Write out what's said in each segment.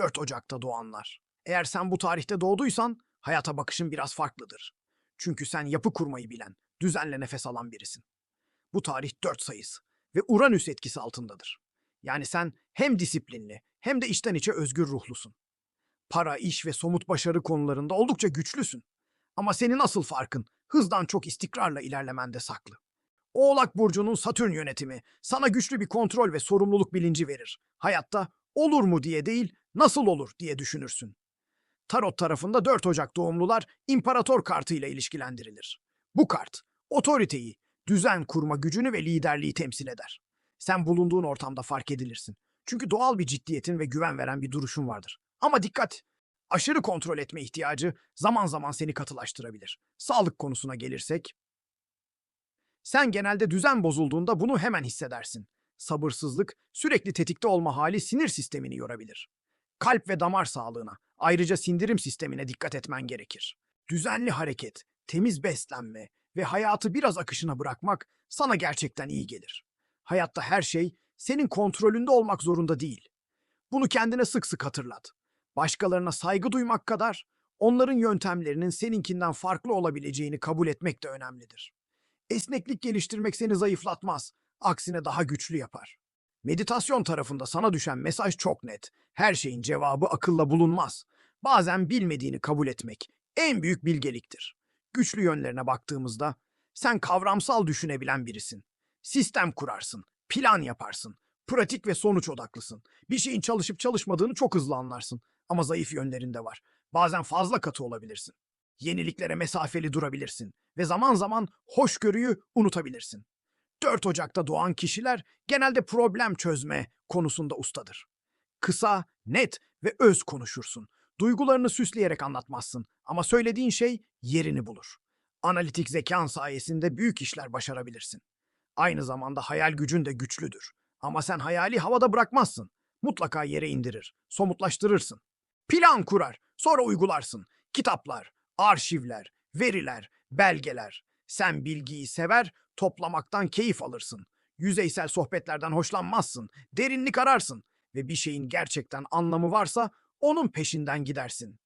4 Ocak'ta doğanlar. Eğer sen bu tarihte doğduysan hayata bakışın biraz farklıdır. Çünkü sen yapı kurmayı bilen, düzenle nefes alan birisin. Bu tarih 4 sayısı ve Uranüs etkisi altındadır. Yani sen hem disiplinli hem de içten içe özgür ruhlusun. Para, iş ve somut başarı konularında oldukça güçlüsün. Ama senin asıl farkın hızdan çok istikrarla ilerlemende saklı. Oğlak Burcu'nun Satürn yönetimi sana güçlü bir kontrol ve sorumluluk bilinci verir. Hayatta olur mu diye değil, nasıl olur diye düşünürsün. Tarot tarafında 4 Ocak doğumlular İmparator kartıyla ilişkilendirilir. Bu kart, otoriteyi, düzen kurma gücünü ve liderliği temsil eder. Sen bulunduğun ortamda fark edilirsin. Çünkü doğal bir ciddiyetin ve güven veren bir duruşun vardır. Ama dikkat! Aşırı kontrol etme ihtiyacı zaman zaman seni katılaştırabilir. Sağlık konusuna gelirsek, sen genelde düzen bozulduğunda bunu hemen hissedersin. Sabırsızlık, sürekli tetikte olma hali sinir sistemini yorabilir. Kalp ve damar sağlığına, ayrıca sindirim sistemine dikkat etmen gerekir. Düzenli hareket, temiz beslenme ve hayatı biraz akışına bırakmak sana gerçekten iyi gelir. Hayatta her şey senin kontrolünde olmak zorunda değil. Bunu kendine sık sık hatırlat. Başkalarına saygı duymak kadar onların yöntemlerinin seninkinden farklı olabileceğini kabul etmek de önemlidir. Esneklik geliştirmek seni zayıflatmaz, aksine daha güçlü yapar. Meditasyon tarafında sana düşen mesaj çok net. Her şeyin cevabı akılla bulunmaz. Bazen bilmediğini kabul etmek en büyük bilgeliktir. Güçlü yönlerine baktığımızda sen kavramsal düşünebilen birisin. Sistem kurarsın, plan yaparsın, pratik ve sonuç odaklısın. Bir şeyin çalışıp çalışmadığını çok hızlı anlarsın. Ama zayıf yönlerin de var. Bazen fazla katı olabilirsin. Yeniliklere mesafeli durabilirsin ve zaman zaman hoşgörüyü unutabilirsin. 4 Ocak'ta doğan kişiler genelde problem çözme konusunda ustadır. Kısa, net ve öz konuşursun. Duygularını süsleyerek anlatmazsın ama söylediğin şey yerini bulur. Analitik zekan sayesinde büyük işler başarabilirsin. Aynı zamanda hayal gücün de güçlüdür. Ama sen hayali havada bırakmazsın. Mutlaka yere indirir, somutlaştırırsın. Plan kurar, sonra uygularsın. Kitaplar, arşivler, veriler, belgeler. Sen bilgiyi sever, toplamaktan keyif alırsın. Yüzeysel sohbetlerden hoşlanmazsın. Derinlik ararsın ve bir şeyin gerçekten anlamı varsa onun peşinden gidersin.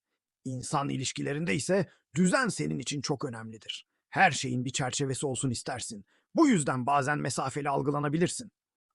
İnsan ilişkilerinde ise düzen senin için çok önemlidir. Her şeyin bir çerçevesi olsun istersin. Bu yüzden bazen mesafeli algılanabilirsin.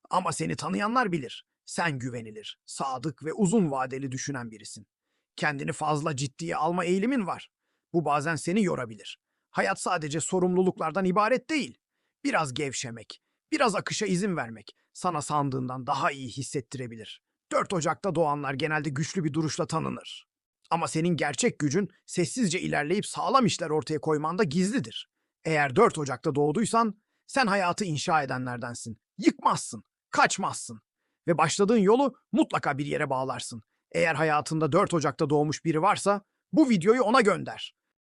Ama seni tanıyanlar bilir. Sen güvenilir, sadık ve uzun vadeli düşünen birisin. Kendini fazla ciddiye alma eğilimin var. Bu bazen seni yorabilir. Hayat sadece sorumluluklardan ibaret değil. Biraz gevşemek, biraz akışa izin vermek sana sandığından daha iyi hissettirebilir. 4 Ocak'ta doğanlar genelde güçlü bir duruşla tanınır. Ama senin gerçek gücün sessizce ilerleyip sağlam işler ortaya koymanda gizlidir. Eğer 4 Ocak'ta doğduysan sen hayatı inşa edenlerdensin. Yıkmazsın, kaçmazsın ve başladığın yolu mutlaka bir yere bağlarsın. Eğer hayatında 4 Ocak'ta doğmuş biri varsa bu videoyu ona gönder.